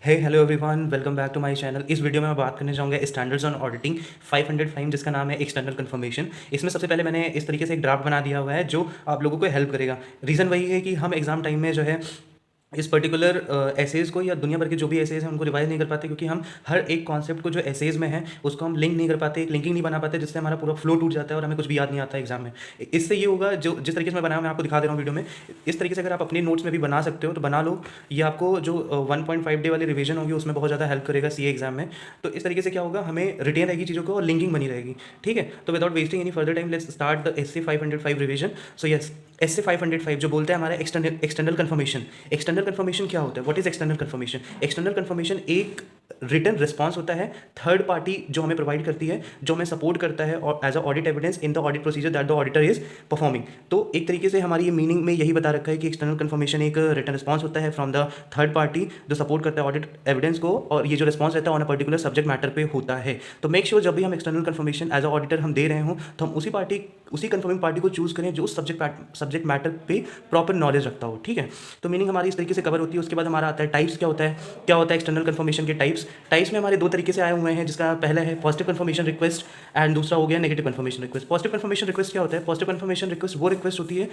Hello everyone, welcome back to my channel. इस video में मैं बात करने जाऊंगा स्टैंडर्ड्स ऑन ऑडिटिंग 505, जिसका नाम है एक्सटर्नल कंफर्मेशन। इसमें सबसे पहले मैंने इस तरीके से एक ड्राफ्ट बना दिया हुआ है जो आप लोगों को हेल्प करेगा। रीज़न वही है कि हम एग्जाम टाइम में जो है इस पर्टिकुलर एसेज को या दुनिया भर के जो भी एसेज हैं उनको रिवाइज नहीं कर पाते, क्योंकि हम हर एक कॉन्सेप्ट को जो एसेज में है उसको हम लिंक नहीं कर पाते, एक लिंकिंग नहीं बना पाते, जिससे हमारा पूरा फ्लो टूट जाता है और हमें कुछ भी याद नहीं आता एग्जाम में। इससे ये होगा, जो जिस तरीके से मैं बनाया मैं आपको दिखा दे रहा हूँ वीडियो में। इस तरीके से अगर आप अपने नोट्स में भी बना सकते हो तो बना लो। ये आपको जो 1.5 डे वाली रिवीजन होगी उसमें बहुत ज़्यादा हेल्प करेगा सीए एग्जाम में। तो इस तरीके से क्या होगा, हमें रिटेन रहेगी चीज़ों को और लिंकिंग बनी रहेगी। ठीक है, तो without wasting any further time let's start the S C 505 revision. So yes, S C 505 जो बोलते हैं हमारा एक्सटर्नल कन्फर्मेशन। एक्सटर्नल कन्फर्मेशन क्या होता है? What is external conformation? External conformation एक रिटन रिस्पॉन्स होता है थर्ड पार्टी जो हमें प्रोवाइड करती है, जो हमें सपोर्ट करता है और as a audit evidence in the audit procedure that the auditor is performing. तो एक तरीके से हमारी ये मीनिंग में यही बता रखा है कि एक्सटर्नल कन्फर्मेशन एक रिटन रिस्पॉन्स होता है फ्रॉम द थर्ड पार्टी जो सपोर्ट करता है ऑडिट एविडेंस को, और ये जो रिस्पॉन्स रहता है on a particular subject matter पे होता है। तो मेक श्योर जब भी हम external confirmation as a auditor हम दे रहे हो तो हम उसी कन्फर्मिंग पार्टी को चूज करें जो उस सब्जेक्ट मैटर पे प्रॉपर नॉलेज रखता हो। ठीक है, तो मीनिंग हमारी इस तरीके से कवर होती है। उसके बाद हमारा आता है टाइप्स। क्या होता है एक्सटर्नल कन्फर्मेशन के टाइप्स में हमारे दो तरीके से आए हुए हैं, जिसका पहला है पॉजिटिव कन्फर्मेशन रिक्वेस्ट एंड दूसरा हो गया negative confirmation request. Positive confirmation request क्या होता है? पॉजिटिव कन्फर्मेशन रिक्वेस्ट वो रिक्वेस्ट होती है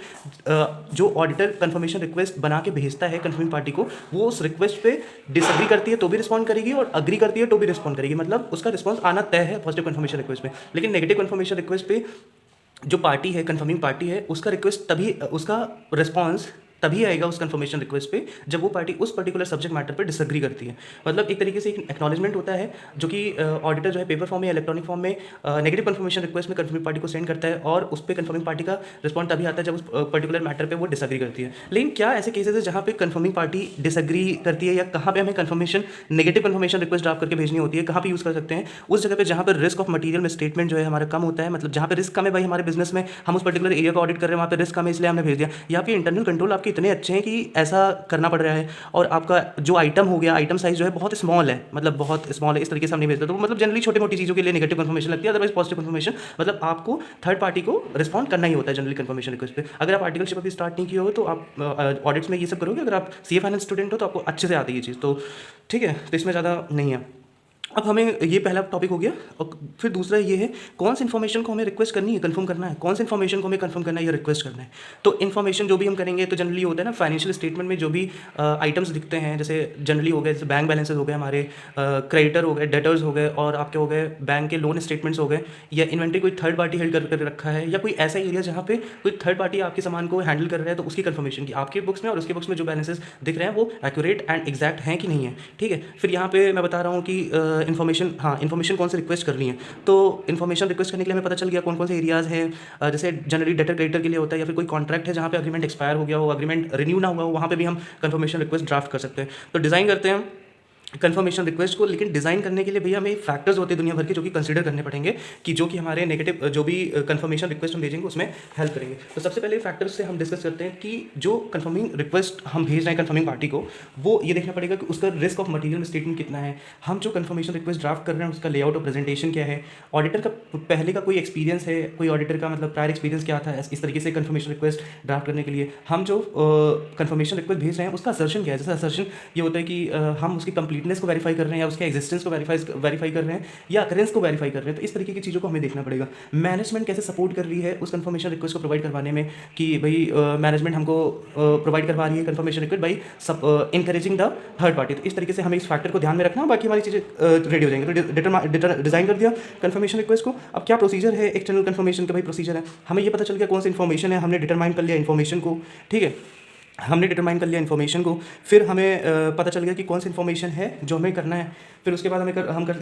जो ऑडिटर कन्फर्मेशन रिक्वेस्ट बना के भेजता है कन्फर्मिंग पार्टी को, वो उस रिक्वेस्ट पे डिसएग्री करती है तो भी रिस्पॉन्ड करेगी और अग्री करती है तो भी रिस्पॉन्ड करेगी, मतलब उसका रिस्पॉन्स आना तय है पॉजिटिव कन्फर्मेशन रिक्वेस्ट पे। लेकिन नेगेटिव कन्फर्मेशन रिक्वेस्ट पे जो पार्टी है, कन्फर्मिंग पार्टी है, उसका रिक्वेस्ट तभी, उसका रिस्पॉन्स तभी आएगा उस कन्फर्मेशन रिक्वेस्ट पे जब वो पार्टी उस पर्टिकुलर सब्जेक्ट मैटर पे डिसएग्री करती है। मतलब एक तरीके से एक एक्नॉलेजमेंट होता है जो कि ऑडिटर जो है पेपर फॉर्म में या इलेक्ट्रॉनिक फॉर्म में नेगेटिव कन्फर्मेशन रिक्वेस्ट में कन्फर्मिंग पार्टी को सेंड करता है और उस पर कन्फर्मिंग पार्टी का रिस्पॉन्स तभी आता है जब उस पर्टिकुलर मैटर पे वो डिसएग्री करती है। लेकिन क्या ऐसे केसेस है जहाँ पे कन्फर्मिंग पार्टी डिसएग्री करती है, या कहाँ पे हमें confirmation negative confirmation request draft करके भेजनी होती है, कहाँ पे यूज़ कर सकते हैं? उस जगह पे जहाँ पर रिस्क ऑफ मटीरियल में स्टेटमेंट जो है हमारा कम होता है, मतलब जहाँ पे रिस्क कम है भाई, हमारे बिजनेस में हम उस पर्टिकुलर एरिया को ऑडिट कर रहे हैं, वहाँ पे रिस्क कम है इसलिए हमने भेज दिया, या आपके इंटरनल कंट्रोल आपके इतने अच्छे हैं कि ऐसा करना पड़ रहा है, और आपका जो आइटम हो गया, आइटम साइज जो है बहुत स्मॉल है, मतलब बहुत स्मॉल है, इस तरीके से हम नहीं भेजते। तो मतलब जनरली छोटी मोटी चीज़ों के लिए नेगेटिव कन्फर्मेशन लगती है, अदरवाइज पॉजिटिव कन्फर्मेशन मतलब आपको थर्ड पार्टी को रिस्पॉन्ड करना ही होता है जनरली कन्फर्मेशन रिक्वेस्ट पे। अगर आप आर्टिकलशिप अभी स्टार्ट नहीं किए हो तो आप ऑडिट्स में ये सब करोगे, अगर आप सीए फाइनेंस स्टूडेंट हो तो आपको अच्छे से आती है ये चीज़। तो ठीक है, तो इसमें ज़्यादा नहीं है। अब हमें ये पहला टॉपिक हो गया, और फिर दूसरा ये है कौन सी इन्फॉर्मेशन को हमें रिक्वेस्ट करनी है, कंफर्म करना है, कौन सी इन्फॉर्मेशन को हमें कंफर्म करना है या रिक्वेस्ट करना है। तो इन्फॉर्मेशन जो भी हम करेंगे तो जनरली होता है ना, फाइनेंशियल स्टेटमेंट में जो भी आइटम्स दिखते हैं, जैसे जनरली हो गए, जैसे बैंक बैलेंसेस हो गए हमारे, क्रेडिटर हो गए, डेटर्स हो गए, और आपके हो गए बैंक के लोन स्टेटमेंट्स हो गए, या इन्वेंट्री कोई थर्ड पार्टी हेल्ड कर रखा है, या कोई ऐसा एरिया जहाँ पे कोई थर्ड पार्टी आपके सामान को हैंडल कर रहा है, तो उसकी कन्फर्मेशन की आपके बुक्स में और उसके बुक्स में जो बैलेंसेस दिख रहे हैं वो एक्यूरेट एंड एग्जैक्ट हैं कि नहीं है। ठीक है, फिर यहाँ पे मैं बता रहा हूँ कि इन्फॉर्मेशन, हाँ इन्फॉर्मेशन कौन से रिक्वेस्ट करनी है। तो इन्फॉर्मेशन रिक्वेस्ट करने के लिए हमें पता चल गया कौन कौन से एरियाज़ हैं। जैसे जनरली डेटर क्रेडिटर के लिए होता है, या फिर कोई कॉन्ट्रैक्ट है जहाँ पे अग्रीमेंट एक्सपायर हो गया हो, अग्रीमेंट रिन्यू ना हुआ हो, वहाँ पे भी हम कन्फर्मेशन रिक्वेस्ट ड्राफ्ट कर सकते हैं। तो डिज़ाइन करते हैं कन्फर्मेशन रिक्वेस्ट को, लेकिन डिज़ाइन करने के लिए भैया हमें फैक्टर्स होते हैं दुनिया भर के जो कि कंसीडर करने पड़ेंगे, कि जो कि हमारे नेगेटिव जो भी कन्फर्मेशन रिक्वेस्ट हम भेजेंगे उसमें हेल्प करेंगे। तो सबसे पहले फैक्टर्स से हम डिस्कस करते हैं कि जो कन्फर्मिंग रिक्वेस्ट हम भेज रहे हैं कन्फर्मिंग पार्टी को, वो ये देखना पड़ेगा कि उसका रिस्क ऑफ मटीरियल स्टेटमेंट कितना है, हम जो कन्फर्मेशन रिक्वेस्ट ड्राफ्ट कर रहे हैं उसका लेआउट और प्रेजेंटेशन क्या है, ऑडिटर का पहले का कोई एक्सपीरियंस है, कोई ऑडिटर का मतलब प्रायर एक्सपीरियंस क्या था इस तरीके से कन्फर्मेशन रिक्वेस्ट ड्राफ्ट करने के लिए, हम जो कन्फर्मेशन रिक्वेस्ट भेज रहे हैं उसका असर्शन क्या है। जैसे असर्शन ये होता है कि हम उसकी कंप्लीटनेस को वेरीफाई कर रहे हैं, या उसके एग्जिस्टेंस को वेरीफाई कर रहे हैं, या अकरेंस को वेरीफाई कर रहे हैं। तो इस तरीके की चीज़ों को हमें देखना पड़ेगा। मैनेजमेंट कैसे सपोर्ट कर रही है उस कन्फर्मेशन रिक्वेस्ट को प्रोवाइड करवाने में, कि भाई मैनेजमेंट हमको प्रोवाइड करवा रही है कन्फर्मेशन रिक्वेस्ट बाई सब इंकरेजिंग द थर्ड पार्टी। तो इस तरीके से हमें इस फैक्टर को ध्यान में रखना, बाकी हमारी चीज़ें रेडी हो जाएंगे। तो डिज़ाइन कर दिया कन्फर्मेशन रिक्वेस्ट को। अब क्या प्रोसीजर है एक्सटर्नल कन्फर्मेशन का? भाई प्रोसीजर है, हमें ये पता चल गया कौन सी इन्फॉर्मेशन है, हमने डिटरमाइन कर लिया इन्फॉर्मेशन को। ठीक है, हमने डिटरमाइन कर लिया इन्फॉर्मेशन को, फिर हमें पता चल गया कि कौन सी इन्फॉर्मेशन है जो हमें करना है। फिर उसके बाद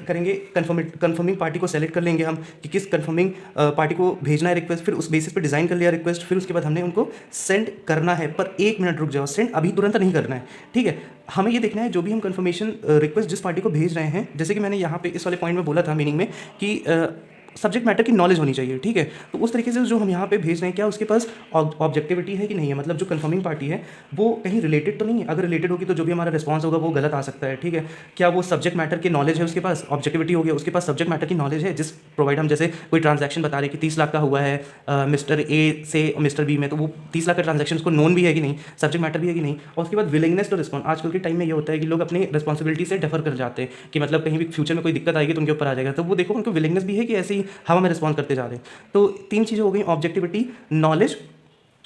करेंगे कन्फर्मिंग पार्टी को सेलेक्ट कर लेंगे हम कि किस कन्फर्मिंग पार्टी को भेजना है रिक्वेस्ट, फिर उस बेसिस पे डिज़ाइन कर लिया रिक्वेस्ट। फिर उसके बाद हमने उनको सेंड करना है, पर 1 मिनट रुक जाओ, सेंड अभी तुरंत नहीं करना है। ठीक है, हमें ये देखना है जो भी हम कन्फर्मेशन रिक्वेस्ट जिस पार्टी को भेज रहे हैं, जैसे कि मैंने यहाँ पे इस वाले पॉइंट में बोला था मीनिंग में कि सब्जेक्ट मैटर की नॉलेज होनी चाहिए, ठीक है। तो उस तरीके से जो हम यहाँ पे भेज रहे हैं, क्या उसके पास ऑब्जेक्टिविटी है कि नहीं है, मतलब जो कंफर्मिंग पार्टी है वो कहीं रिलेटेड तो नहीं है। अगर रिलेटेड होगी तो जो भी हमारा रिस्पॉन्स होगा वो गलत आ सकता है, ठीक है। क्या वो सब्जेक्ट मैटर की नॉलेज है, उसके पास ऑब्जेक्टिविटी हो गया, उसके पास सब्जेक्ट मैटर की नॉलेज है, जिस प्रोवाइड हम जैसे कोई ट्रांजैक्शन बता रहे कि 30 लाख का हुआ है मिस्टर ए से मिस्टर बी में, तो वो 30 लाख का ट्रांजैक्शन को नोन भी है कि नहीं, सब्जेक्ट मैटर भी है कि नहीं। और उसके बाद विलिंगनेस टू रिस्पॉन्ड। आजकल के टाइम में ये होता है कि लोग अपनी रिस्पॉन्सिबिलिटी से डेफर कर जाते हैं कि मतलब कहीं भी फ्यूचर में कोई दिक्कत आएगी तो उनके ऊपर आ जाएगा, तो वो देखो उनको विलिंगनेस भी है कि ऐसे ही हवा में रिस्पॉन्ड करते जा रहे हैं। तो 3 चीज़ें हो गई, ऑब्जेक्टिविटी, नॉलेज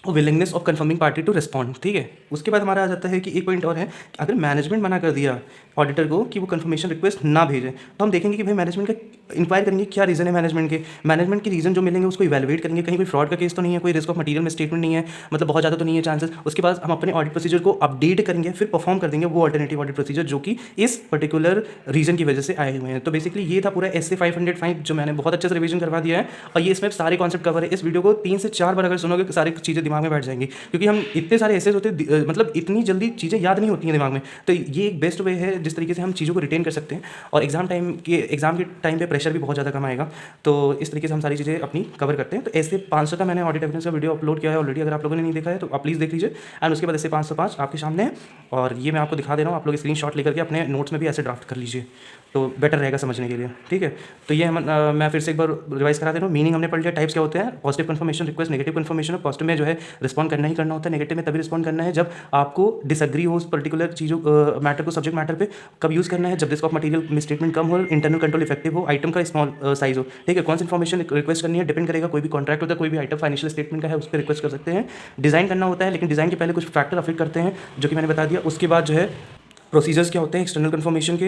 और willingness of confirming party to respond, ठीक है। उसके बाद हमारा आ जाता है कि एक पॉइंट और है कि अगर मैनेजमेंट मना कर दिया ऑडिटर को कि वो कंफर्मेशन रिक्वेस्ट ना भेजें, तो हम देखेंगे कि भाई मैनेजमेंट का इंक्वायर करेंगे क्या रीज़न है मैनेजमेंट के रीज़न जो मिलेंगे उसको इवैल्यूएट करेंगे, कहीं कोई फ्रॉड का केस तो नहीं है, कोई रिस्क ऑफ मटीरियल में स्टेटमेंट नहीं है, मतलब बहुत ज़्यादा तो नहीं है चांसेस। उसके बाद हम अपने ऑडिट प्रोसीजर को अपडेट करेंगे, फिर परफॉर्म कर देंगे वो अल्टरनेटिव ऑडिट प्रोसीजर जो कि इस पर्टिकुलर रीजन की वजह से आए हुए हैं। तो बेसिकली ये था पूरा SA 505 जो मैंने बहुत अच्छे से रिवीजन करवा दिया है, और ये इसमें सारे कॉन्सेप्ट कवर है। इस वीडियो को 3 से 4 बार अगर सुनोगे तो सारी चीज़ें दिमाग में बैठ जाएंगी, क्योंकि हम इतने सारे ऐसे होते मतलब इतनी जल्दी चीज़ें याद नहीं होती हैं दिमाग में। तो ये एक बेस्ट वे है जिस तरीके से हम चीज़ों को रिटेन कर सकते हैं, और एग्जाम के टाइम पे प्रेशर भी बहुत ज़्यादा कम आएगा। तो इस तरीके से हम सारी चीज़ें अपनी कवर करते हैं। तो ऐसे 500 का मैंने ऑडिट एविडेंस का वीडियो अपलोड किया है ऑलरेडी, अगर आप लोगों ने नहीं देखा है तो आप प्लीज़ देख लीजिए। एंड उसके बाद ऐसे 505 आपके सामने है, और ये मैं आपको दिखा दे रहा हूँ, आप लोग स्क्रीनशॉट लेकर के अपने नोट्स में भी ऐसे ड्राफ्ट कर लीजिए, तो बेटर रहेगा समझने के लिए, ठीक है। तो ये मैं फिर से एक बार रिवाइज करा दे रहा हूँ। मीनिंग हमने पढ़ लिया, टाइप्स क्या होते हैं, positive confirmation request, negative confirmation. Positive में जो है रिस्पॉन्ड करना ही करना होता है, नेगेटिव में तभी रिस्पॉन्ड करना है जब आपको डिसएग्री हो उस पर्टिकुलर चीज़ों मैटर को, सब्जेक्ट मैटर पे कब यूज़ करना है, जब रिस्क ऑफ मटीरियल मिसस्टेटमेंट कम हो, इंटरनल कंट्रोल इफेक्टिव हो, आइटम का स्मॉल साइज हो, ठीक है। कौन सी इन्फॉर्मेशन रिक्वेस्ट करनी है डिपेंड करेगा, कोई भी कॉन्ट्रैक्ट होता है, कोई भी आइटम फाइनेंशियल स्टेटमेंट का है उस पर रिक्वेस्ट कर सकते हैं। डिज़ाइन करना होता है, लेकिन डिज़ाइन के पहले कुछ फैक्टर अफेक्ट करते हैं जो कि मैंने बता दिया। उसके बाद जो है प्रोसीजर्स क्या होते हैं एक्सटर्नल कन्फर्मेशन के,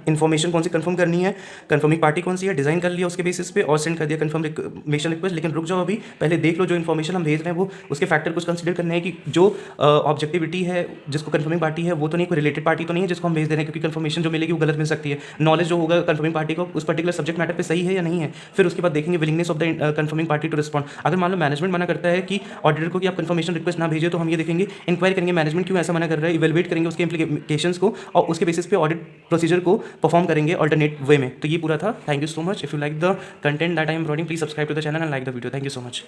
इन्फॉर्मेशन कौन सी कंफर्म करनी है, कंफर्मिंग पार्टी कौन सी है, डिज़ाइन कर लिया उसके बेसिस पे और सेंड कर दिया कंफर्मेशन रिक्वेस्ट। लेकिन रुक जाओ, अभी पहले देख लो जो इन्फॉर्मेशन हम भेज रहे हैं वो उसके फैक्टर कुछ कंसीडर करने हैं कि जो ऑब्जेक्टिविटी है जिसको कंफर्मिंग पार्टी है वो तो नहीं, कोई रिलेटेड पार्टी तो नहीं है जिसको हम भेज दे रहे हैं, क्योंकि कंफर्मेशन जो मिलेगी वो गलत मिल सकती है। नॉलेज जो होगा कंफर्मिंग पार्टी को उस पर्टिकुलर सब्जेक्ट मैटर पे सही है या नहीं है। फिर उसके बाद देखेंगे willingness of the confirming party to respond. अगर मान लो मैनेजमेंट मना करता है कि ऑडिटर को कि आप कंफर्मेशन रिक्वेस्ट ना भेजिए, तो हम ये देखेंगे, इंक्वायरी करेंगे मैनेजमेंट क्यों ऐसा मना कर रहा है, इवैल्यूएट करेंगे उसके इंप्लीकेशंस को, और उसके बेसिस पे ऑडिट प्रोसीजर को परफॉर्म करेंगे अल्टरनेट वे में। तो ये पूरा था। Thank you so much. If you like the content that I am providing, please subscribe to the channel and like the video. Thank you so much.